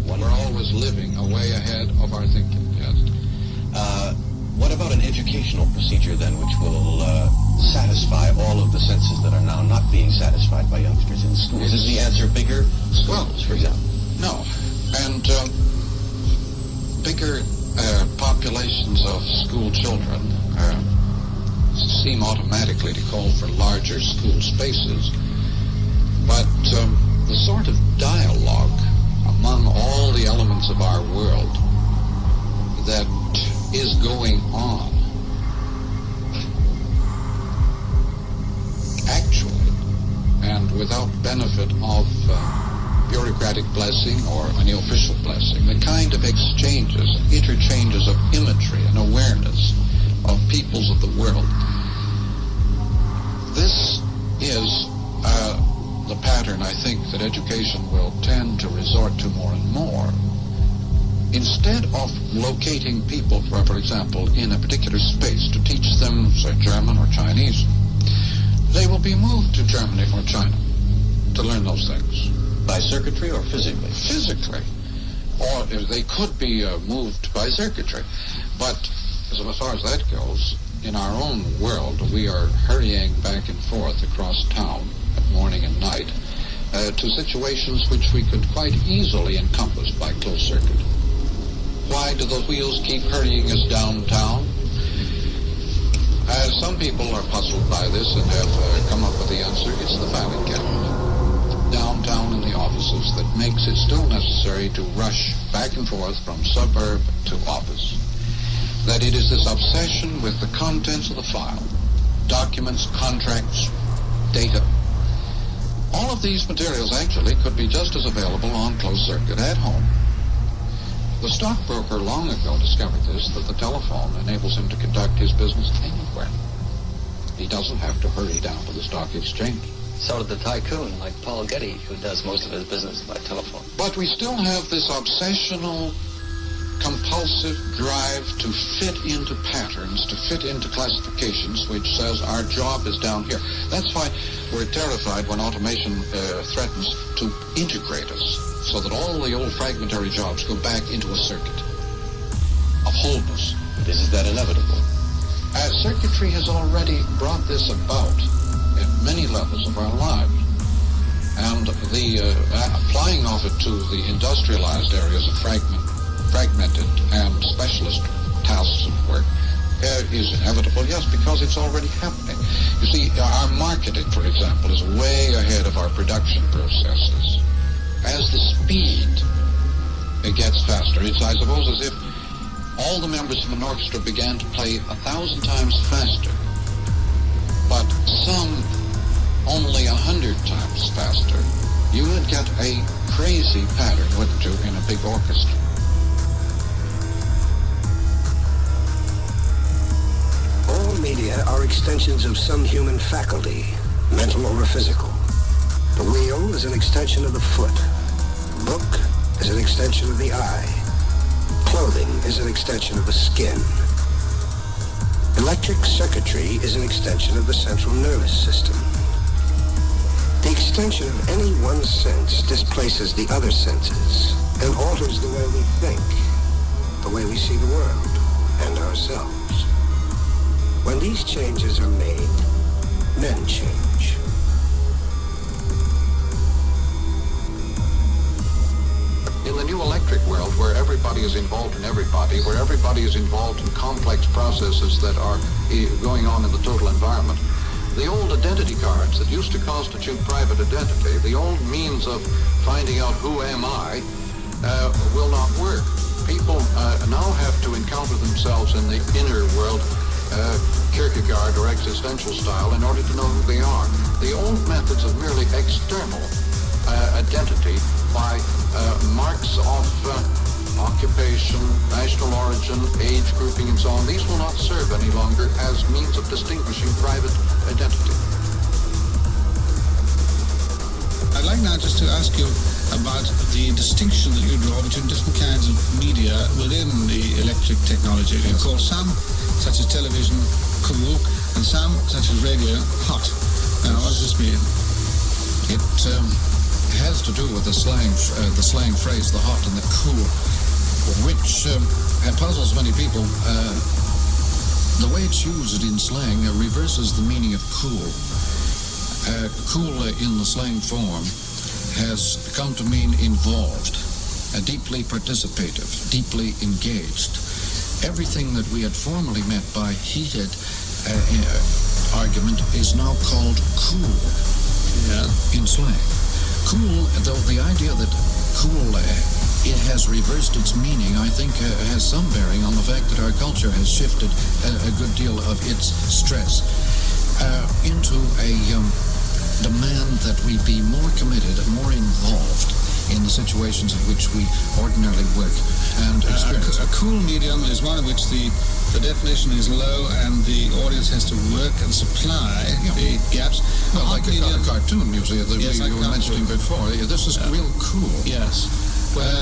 We're always living way ahead of our thinking, yes. What about an educational procedure, then, which will satisfy all of the senses that are now not being satisfied by youngsters in schools? Is the answer bigger schools, for example? No. And bigger populations of school children seem automatically to call for larger school spaces. But the sort of dialogue among all the elements of our world that is going on actually, and without benefit of bureaucratic blessing or any official blessing, the kind of exchanges, interchanges of imagery and awareness of peoples of the world. This is the pattern, I think, that education will tend to resort to more and more. Instead of locating people, for example, in a particular space to teach them, say, German or Chinese, they will be moved to Germany or China to learn those things. By circuitry or physically? Physically. Or they could be moved by circuitry. But as far as that goes, in our own world, we are hurrying back and forth across town at morning and night to situations which we could quite easily encompass by closed circuit. Why do the wheels keep hurrying us downtown? Some people are puzzled by this and have come up with the answer. It's the filing cabinet downtown in the offices that makes it still necessary to rush back and forth from suburb to office. That it is this obsession with the contents of the file, documents, contracts, data. All of these materials actually could be just as available on closed circuit at home. The stockbroker long ago discovered this, that the telephone enables him to conduct his business anywhere. He doesn't have to hurry down to the stock exchange. So did the tycoon, like Paul Getty, who does most of his business by telephone. But we still have this obsessional, compulsive drive to fit into patterns, to fit into classifications, which says our job is down here. That's why we're terrified when automation threatens to integrate us, so that all the old fragmentary jobs go back into a circuit of wholeness. Is that inevitable? Circuitry has already brought this about at many levels of our lives. And the applying of it to the industrialized areas of fragmented and specialist tasks of work is inevitable, yes, because it's already happening. You see, our marketing, for example, is way ahead of our production processes. As the speed it gets faster, it's, I suppose, as if all the members of an orchestra began to play 1,000 times faster, but some only 100 times faster. You would get a crazy pattern, wouldn't you, in a big orchestra? All media are extensions of some human faculty, mental or physical. The wheel is an extension of the foot. Book is an extension of the eye. Clothing is an extension of the skin. Electric circuitry is an extension of the central nervous system. The extension of any one sense displaces the other senses and alters the way we think, the way we see the world and ourselves. When these changes are made, men change. In the new electric world, where everybody is involved in everybody, where everybody is involved in complex processes that are going on in the total environment, the old identity cards that used to constitute private identity, the old means of finding out who am I, will not work. People now have to encounter themselves in the inner world, Kierkegaard or existential style, in order to know who they are. The old methods of merely external identity by marks of occupation, national origin, age grouping, and so on, these will not serve any longer as means of distinguishing private identity. I'd like now just to ask you about the distinction that you draw between different kinds of media within the electric technology. You call some, such as television, cool, and some, such as radio, hot. Now, what does this mean? has to do with the slang phrase, the hot and the cool, which puzzles many people. The way it's used in slang reverses the meaning of cool. Cool in the slang form has come to mean involved, deeply participative, deeply engaged. Everything that we had formerly meant by heated argument is now called cool in slang. Cool, though the idea that cool it has reversed its meaning, I think has some bearing on the fact that our culture has shifted a good deal of its stress into a demand that we be more committed, more involved in the situations in which we ordinarily work and experience. A cool medium is one in which the definition is low and the audience has to work and supply the gaps. Well, like a cartoon usually that you were mentioning before. This is real cool. Yes.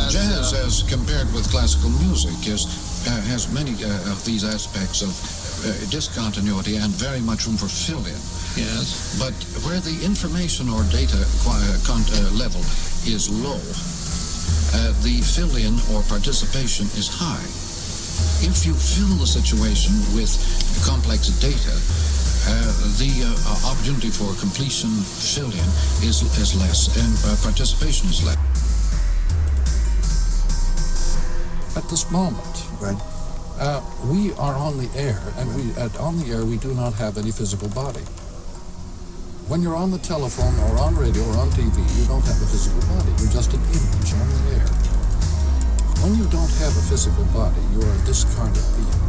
Jazz, as compared with classical music, has many of these aspects of discontinuity and very much room for fill-in. Yes. But where the information or data level is low, the fill-in or participation is high. If you fill the situation with complex data, the opportunity for completion fill-in is less and participation is less. At this moment, Right. we are on the air, and on the air we do not have any physical body. When you're on the telephone or on radio or on TV, you don't have a physical body. You're just an image on the air. When you don't have a physical body, you are a discarnate being.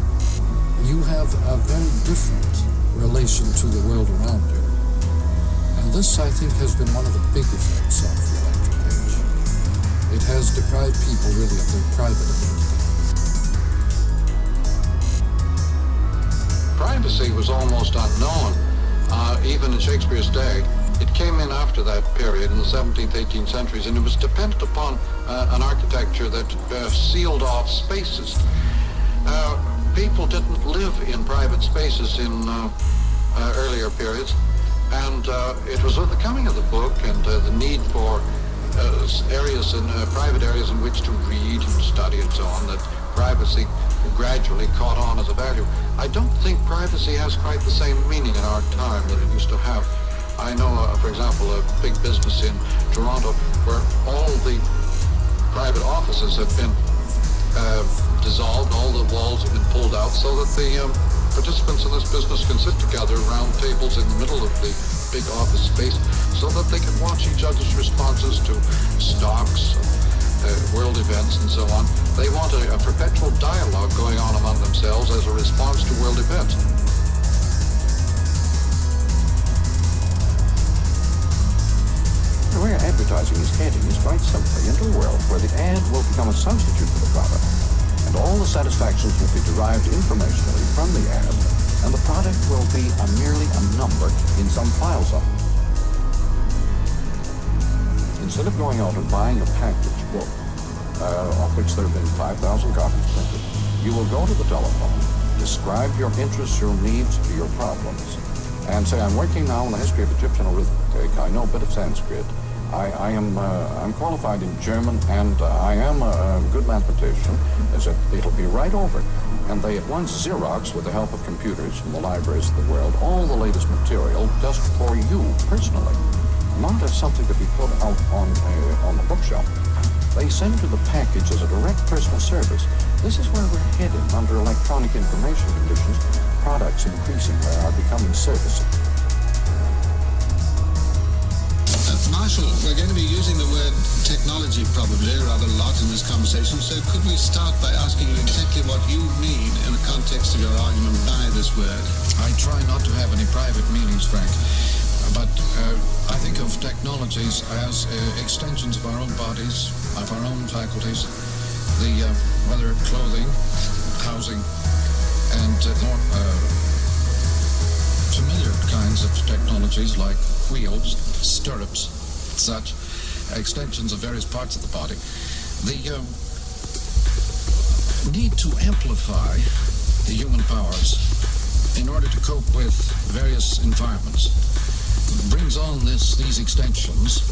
You have a very different relation to the world around you. And this, I think, has been one of the big effects of the electric age. It has deprived people really of their private identity. Privacy was almost unknown, even in Shakespeare's day. It came in after that period in the 17th, 18th centuries, and it was dependent upon an architecture that sealed off spaces. People didn't live in private spaces in earlier periods, and it was with the coming of the book and the need for areas in private areas in which to read and study and so on that privacy gradually caught on as a value. I don't think privacy has quite the same meaning in our time that it used to have. I know, for example, a big business in Toronto where all the private offices have been dissolved, all the walls have been pulled out so that the participants in this business can sit together around tables in the middle of the big office space so that they can watch each other's responses to stocks, world events and so on. They want a perpetual dialogue going on among themselves as a response to world events. Where advertising is heading is quite simply into a world where the ad will become a substitute for the product, and all the satisfactions will be derived informationally from the ad, and the product will be merely a number in some file somewhere. Instead of going out and buying a packaged book, of which there have been 5,000 copies printed, you will go to the telephone, describe your interests, your needs, your problems, and say, I'm working now on the history of Egyptian arithmetic. I know a bit of Sanskrit. I'm qualified in German, and I am a good mathematician. It'll be right over. And they at once Xerox, with the help of computers from the libraries of the world, all the latest material just for you personally, not as something to be put out on the bookshelf. They send you the package as a direct personal service. This is where we're headed under electronic information conditions. Products increasingly are becoming services. Marshall, we're going to be using the word technology probably rather a lot in this conversation, so could we start by asking you exactly what you mean in the context of your argument by this word? I try not to have any private meanings, Frank, but I think of technologies as extensions of our own bodies, of our own faculties, whether clothing, housing, and more familiar kinds of technologies like wheels, stirrups, such extensions of various parts of the body. The need to amplify the human powers in order to cope with various environments brings on these extensions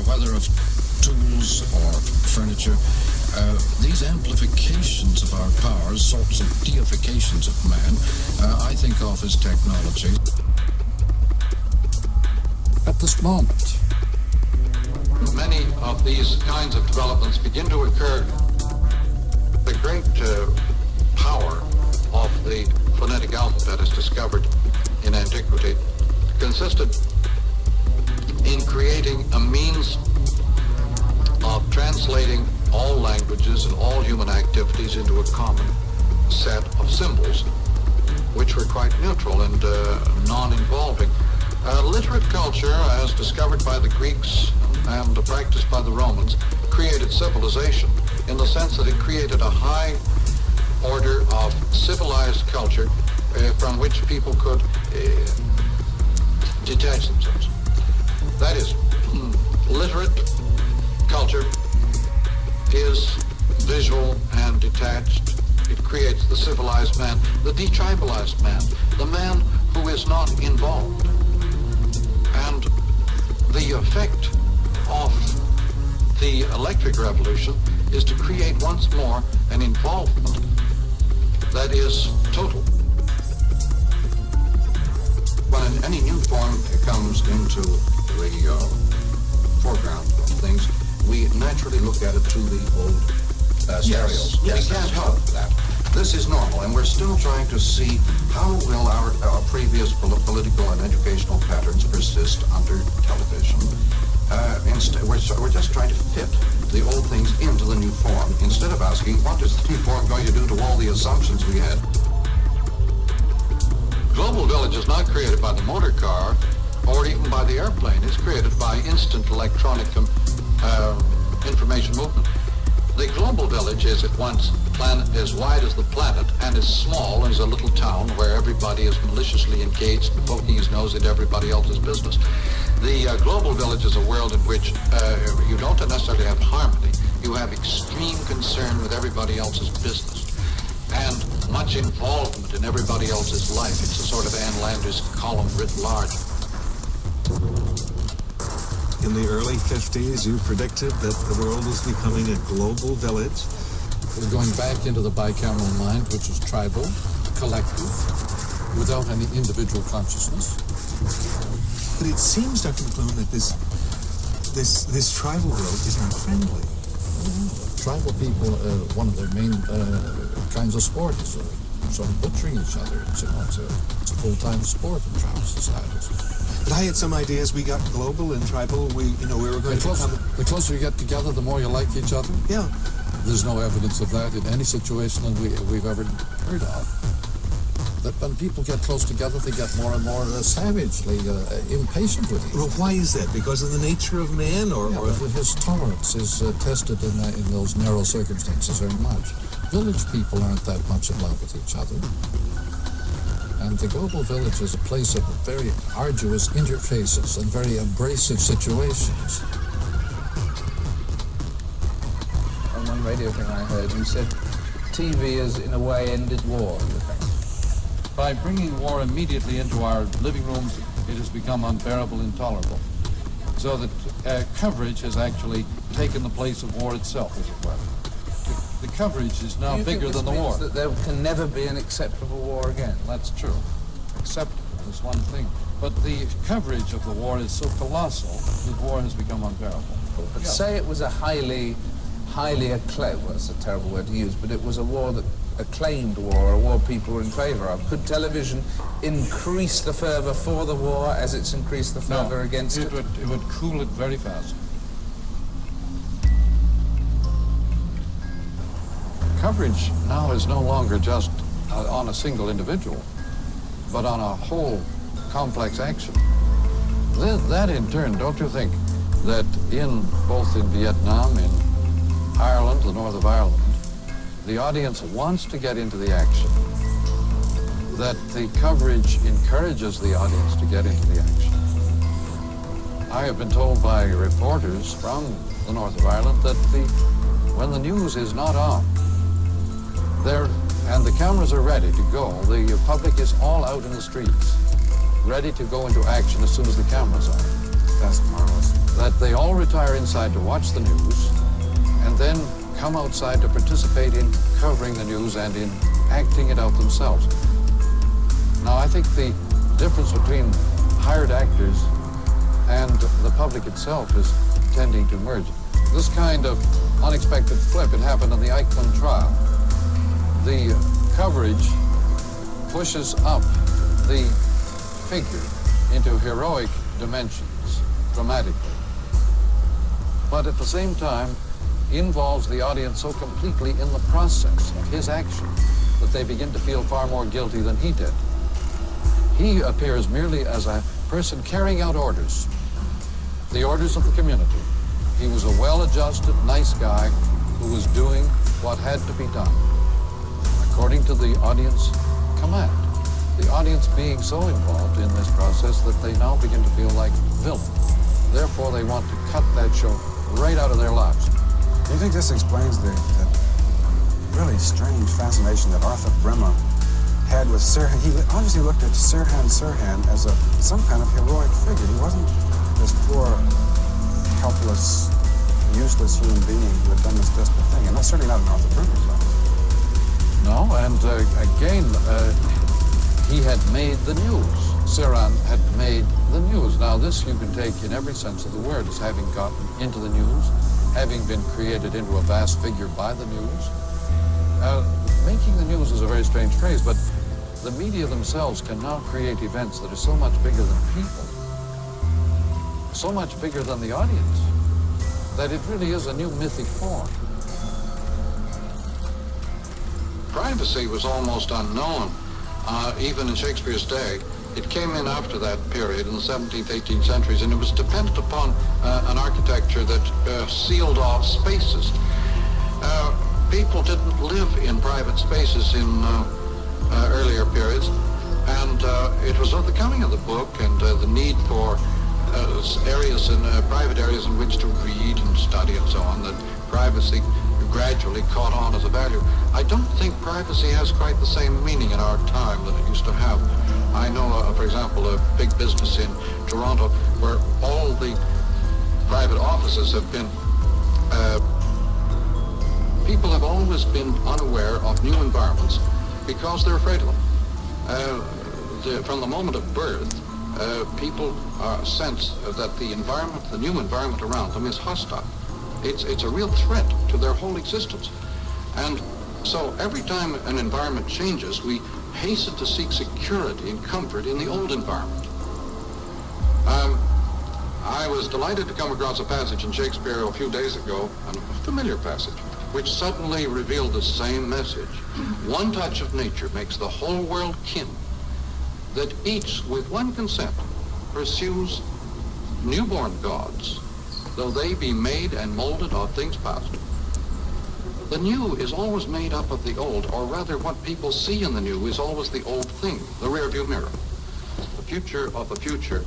whether of tools or furniture, these amplifications of our powers, sorts of deifications of man, I think of as technology. At this moment, many of these kinds of developments begin to occur. The great power of the phonetic alphabet as discovered in antiquity consisted in creating a means of translating all languages and all human activities into a common set of symbols, which were quite neutral and non-involving. Literate culture, as discovered by the Greeks and practiced by the Romans, created civilization in the sense that it created a high order of civilized culture from which people could detach themselves. That is, literate culture is visual and detached. It creates the civilized man, the detribalized man, the man who is not involved. And the effect of the electric revolution is to create once more an involvement that is total. When any new form comes into the foreground of things, we naturally look at it to the old stereos. Yes, we can't help that. This is normal, and we're still trying to see how will our previous political and educational patterns persist under television. Instead, we're just trying to fit the old things into the new form, instead of asking, what is the new form going to do to all the assumptions we had? Global village is not created by the motor car or even by the airplane. It's created by instant electronic information movement. The global village is at once as wide as the planet and as small as a little town where everybody is maliciously engaged, poking his nose at everybody else's business. The global village is a world in which you don't necessarily have harmony. You have extreme concern with everybody else's business and much involvement in everybody else's life. It's a sort of Ann Landers column writ large. In the early 50s, you predicted that the world was becoming a global village. We're going back into the bicameral mind, which is tribal, collective, without any individual consciousness. But it seems, Dr. McClune, that this tribal world is not friendly. Tribal people, one of their main kinds of sport is sort of butchering each other. It's a full-time sport in tribal societies. But I had some ideas. We got global and tribal. We were going to become... The closer you get together, the more you like each other. Yeah. There's no evidence of that in any situation that we've ever heard of. That when people get close together, they get more and more savagely impatient with each other. Well, why is that? Because of the nature of man, or his tolerance is tested in those narrow circumstances very much. Village people aren't that much in love with each other. And the global village is a place of very arduous interfaces and very abrasive situations. On one radio thing I heard, you said TV has, in a way, ended war, you think? By bringing war immediately into our living rooms, it has become unbearable, intolerable. So that coverage has actually taken the place of war itself, as it were. The coverage is now bigger than the war. That there can never be an acceptable war again? That's true. Acceptable is one thing. But the coverage of the war is so colossal that war has become unbearable. But say it was a highly acclaimed, well, that's a terrible word to use, but it was a war that acclaimed war, a war people were in favor of. Could television increase the fervor for the war as it's increased the fervor against it? It would cool it very fast. Coverage now is no longer just on a single individual, but on a whole complex action. That in turn, don't you think that both in Vietnam, in Ireland, the north of Ireland, the audience wants to get into the action, that the coverage encourages the audience to get into the action. I have been told by reporters from the north of Ireland that when the news is not on, and the cameras are ready to go, the public is all out in the streets, ready to go into action as soon as the cameras are. That's marvelous. that they all retire inside to watch the news and then come outside to participate in covering the news and in acting it out themselves. Now, I think the difference between hired actors and the public itself is tending to merge. This kind of unexpected flip, it happened in the Eichmann trial. The coverage pushes up the figure into heroic dimensions dramatically, but at the same time involves the audience so completely in the process of his action that they begin to feel far more guilty than he did. He appears merely as a person carrying out orders, the orders of the community. He was a well-adjusted, nice guy who was doing what had to be done according to the audience command. The audience being so involved in this process that they now begin to feel like villains. Therefore, they want to cut that show right out of their lives. Do you think this explains the really strange fascination that Arthur Bremer had with Sirhan? He obviously looked at Sirhan as some kind of heroic figure. He wasn't this poor, helpless, useless human being who had done this desperate thing. And that's certainly not in Arthur Bremer's life. No, and again, he had made the news. Sirhan had made the news. Now, this you can take in every sense of the word as having gotten into the news, having been created into a vast figure by the news. Making the news is a very strange phrase, but the media themselves can now create events that are so much bigger than people, so much bigger than the audience, that it really is a new mythic form. Privacy was almost unknown, even in Shakespeare's day. It came in after that period in the 17th, 18th centuries, and it was dependent upon an architecture that sealed off spaces. People didn't live in private spaces in earlier periods, and it was with the coming of the book and the need for areas in private areas in which to read and study and so on that privacy gradually caught on as a value. I don't think privacy has quite the same meaning in our time that it used to have. I know, for example, a big business in Toronto where all the private offices have been, people have always been unaware of new environments because they're afraid of them. From the moment of birth, people sense that the environment, the new environment around them is hostile. It's a real threat to their whole existence. And so every time an environment changes, we hasten to seek security and comfort in the old environment. I was delighted to come across a passage in Shakespeare a few days ago, a familiar passage, which suddenly revealed the same message. One touch of nature makes the whole world kin, that each, with one consent, pursues newborn gods, though they be made and molded of things past. The new is always made up of the old, or rather what people see in the new is always the old thing, the rearview mirror. The future of the future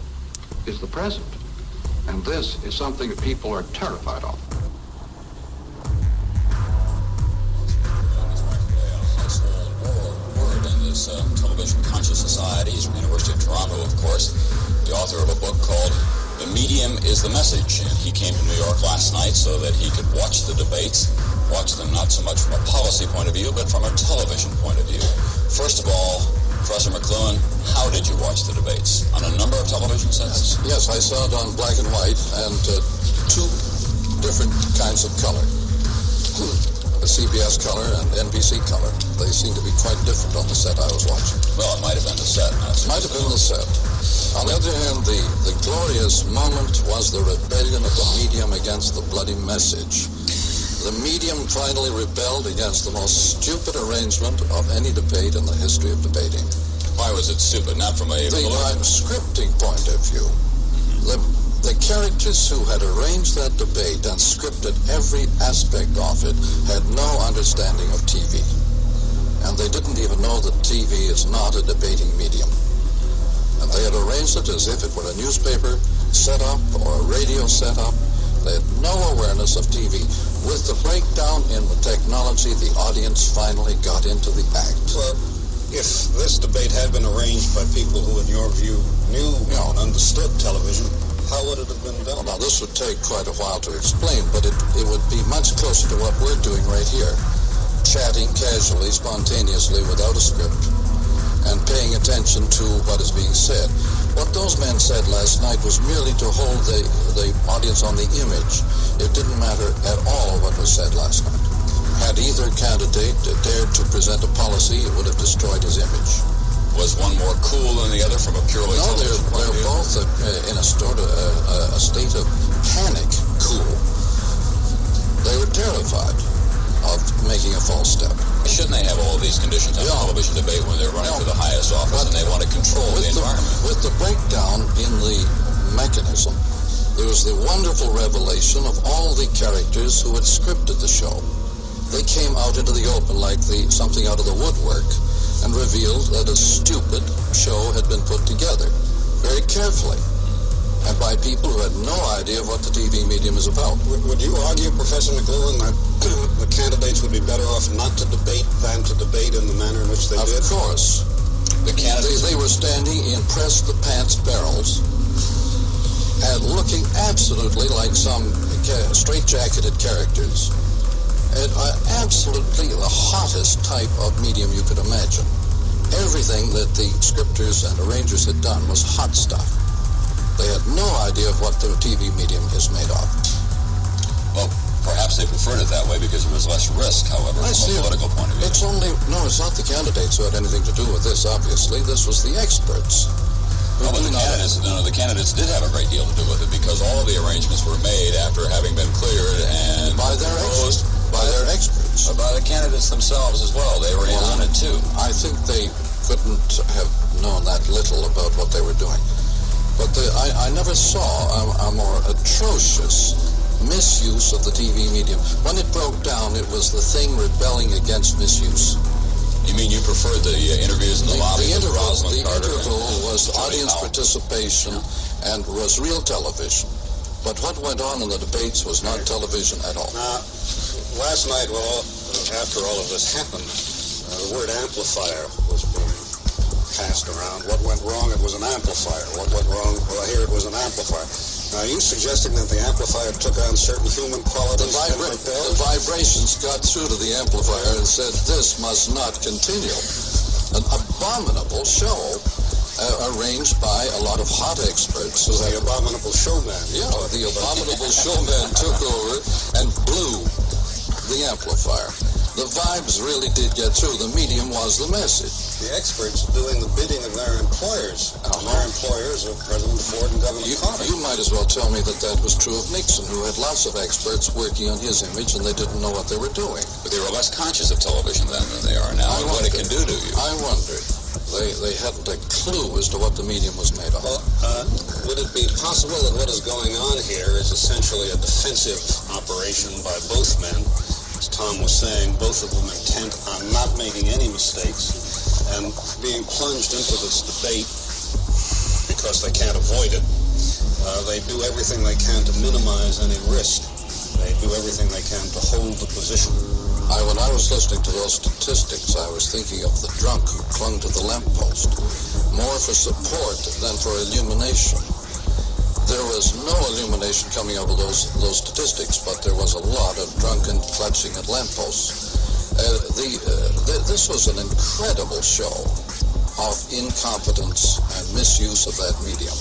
is the present, and this is something that people are terrified of. Word in this television conscious society is from the University of Toronto, of course, the author of a book called The Medium is the Message, and he came to New York last night so that he could watch the debates, watch them not so much from a policy point of view, but from a television point of view. First of all, Professor McLuhan, how did you watch the debates? On a number of television sets? Yes, I saw it on black and white and two different kinds of color. The CBS color and NBC color. They seem to be quite different on the set I was watching. Well, it might have been the set. Might have been the set. On the other hand, the glorious moment was the rebellion of the medium against the bloody message. The medium finally rebelled against the most stupid arrangement of any debate in the history of debating. Why was it stupid? Not from a scripting point of view. The characters who had arranged that debate and scripted every aspect of it had no understanding of TV. And they didn't even know that TV is not a debating medium. And they had arranged it as if it were a newspaper setup or a radio setup. They had no awareness of TV. With the breakdown in the technology, the audience finally got into the act. Well, if this debate had been arranged by people who, in your view, knew and understood television, How would it have been done? Now, this would take quite a while to explain, but it would be much closer to what we're doing right here. Chatting casually, spontaneously, without a script, and paying attention to what is being said. What those men said last night was merely to hold the audience on the image. It didn't matter at all what was said last night. Had either candidate dared to present a policy, it would have destroyed his image. Was one more cool than the other from a purely No, television point of they're view? both in a state of panic cool. They were terrified of making a false step. Shouldn't they have all of these conditions on television debate when they're running for the highest office and they want to control the environment? With the breakdown in the mechanism, there was the wonderful revelation of all the characters who had scripted the show. They came out into the open like something out of the woodwork and revealed that a stupid show had been put together very carefully and by people who had no idea what the TV medium is about. Would you argue, Professor McLuhan, that the candidates would be better off not to debate than to debate in the manner in which they did? Of course. The candidates... They were standing in press-the-pants barrels and looking absolutely like some straight-jacketed characters. And absolutely the hottest type of medium you could imagine. Everything that the scripters and arrangers had done was hot stuff. They had no idea of what the TV medium is made of. Well, perhaps they preferred it that way because there was less risk, however, from a political point of view. It's not the candidates who had anything to do with this, obviously. This was the experts. Well, but the candidates did have a great deal to do with it because all of the arrangements were made after having been cleared and by their experts. By the candidates themselves as well. They were in on it too. I think they couldn't have known that little about what they were doing. But I never saw a more atrocious misuse of the TV medium. When it broke down, it was the thing rebelling against misuse. You mean you preferred the interviews in the lobby with Rosalind Carter? The interval was audience participation and was real television. But what went on in the debates was not television at all. Now, last night, after all of this happened, the word amplifier was being passed around. What went wrong? It was an amplifier. What went wrong? Well, here it was an amplifier. Now, are you suggesting that the amplifier took on certain human qualities? The vibrations got through to the amplifier and said, this must not continue. An abominable show arranged by a lot of hot experts. The abominable showman. Yeah, the abominable showman took over and blew the amplifier. The vibes really did get through. The medium was the message. The experts doing the bidding of their employers. And their employers are President Ford and Governor Carter. You might as well tell me that was true of Nixon, who had lots of experts working on his image, and they didn't know what they were doing. But they were less conscious of television then than they are now, and what it can do to you. I wondered. They hadn't a clue as to what the medium was made of. Well, would it be possible that what is going on here is essentially a defensive operation by both men? As Tom was saying, both of them intent on not making any mistakes and being plunged into this debate because they can't avoid it. They do everything they can to minimize any risk. They do everything they can to hold the position. When I was listening to those statistics, I was thinking of the drunk who clung to the lamppost, more for support than for illumination. There was no illumination coming out of those statistics, but there was a lot of drunken clutching at lampposts. This was an incredible show of incompetence and misuse of that medium.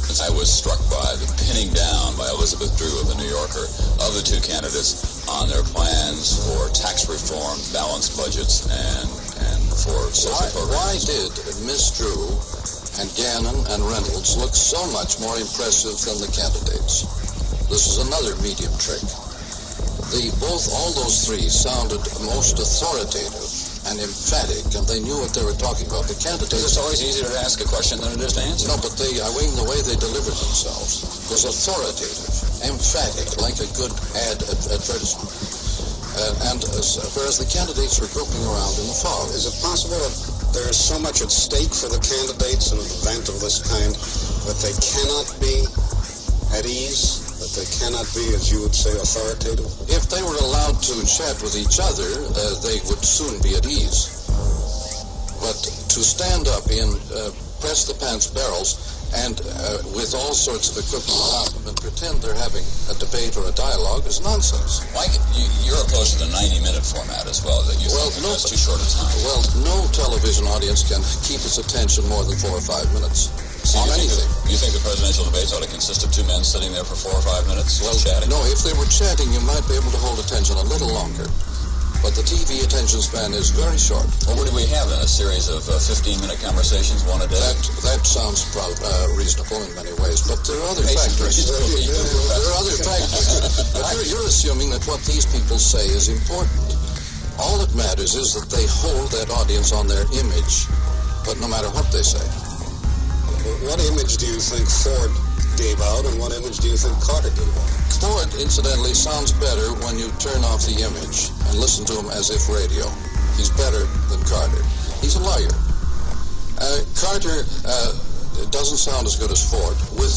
I was struck by the pinning down by Elizabeth Drew of the New Yorker of the two candidates on their plans for tax reform, balanced budgets, and for social programs. Why did Miss Drew and Gannon and Reynolds look so much more impressive than the candidates? This is another medium trick. All those three sounded most authoritative and emphatic, and they knew what they were talking about. The candidates... It's always easier to ask a question than it is to answer. No, but the way they delivered themselves was authoritative, emphatic, like a good advertisement. Whereas the candidates were groping around in the fog. Is it possible that there is so much at stake for the candidates in an event of this kind that they cannot be at ease, that they cannot be, as you would say, authoritative? If they were allowed to chat with each other, they would soon be at ease. But to stand up in press-the-pants barrels and with all sorts of equipment around them and pretend they're having a debate or a dialogue is nonsense. Mike, you're opposed to the 90-minute format as well. That you think that's too short a time. Well, no television audience can keep its attention more than 4 or 5 minutes on anything. You think the presidential debates ought to consist of 2 men sitting there for 4 or 5 minutes chatting? No, if they were chatting, you might be able to hold attention a little longer. But the TV attention span is very short. Well, what do we have then? A series of 15-minute conversations, one a day? That sounds reasonable in many ways, but there are other factors. There are other factors. But you're assuming that what these people say is important. All that matters is that they hold that audience on their image, but no matter what they say. What image do you think Ford gave out, and what image do you think Carter gave out? Ford, incidentally, sounds better when you turn off the image and listen to him as if radio. He's better than Carter. He's a lawyer. Carter doesn't sound as good as Ford with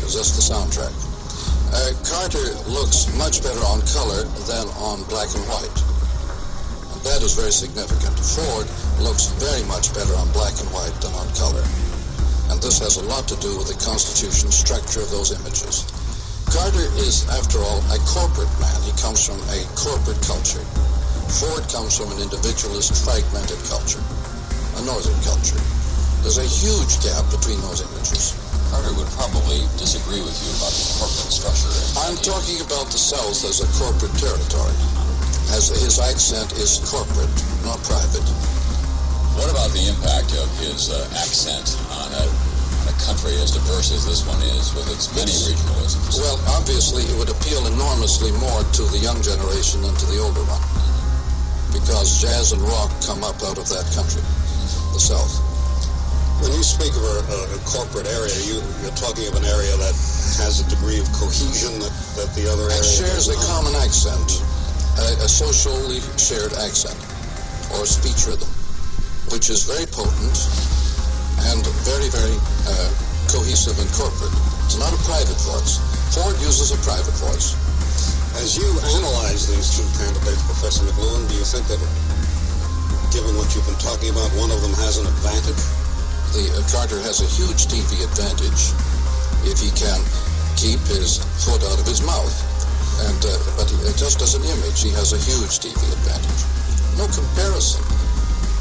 just the soundtrack. Carter looks much better on color than on black and white. And that is very significant. Ford looks very much better on black and white than on color. And this has a lot to do with the constitution structure of those images. Carter is, after all, a corporate man. He comes from a corporate culture. Ford comes from an individualist, fragmented culture, a northern culture. There's a huge gap between those images. Carter would probably disagree with you about the corporate structure. I'm talking about the South as a corporate territory. As his accent is corporate, not private. What about the impact of his accent on a country as diverse as this one is, with its many regionalisms? Well, obviously, it would appeal enormously more to the young generation than to the older one, because jazz and rock come up out of that country, the South. When you speak of a corporate area, you're talking of an area that has a degree of cohesion that the other area shares a common accent, a socially shared accent, or speech rhythm, which is very potent and very, very cohesive and corporate. It's not a private voice. Ford uses a private voice. As you analyze these two candidates, Professor McLuhan, do you think that, given what you've been talking about, one of them has an advantage? Carter has a huge TV advantage if he can keep his foot out of his mouth. But just as an image, he has a huge TV advantage. No comparison.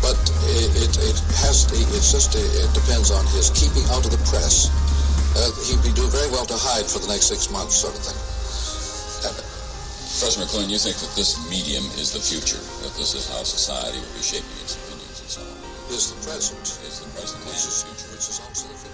But it depends on his keeping out of the press. He'd be doing very well to hide for the next 6 months, sort of thing. Professor McLuhan, you think that this medium is the future, that this is how society will be shaping its opinions and so on? Is the present. Is the present and the future. Which is also the future.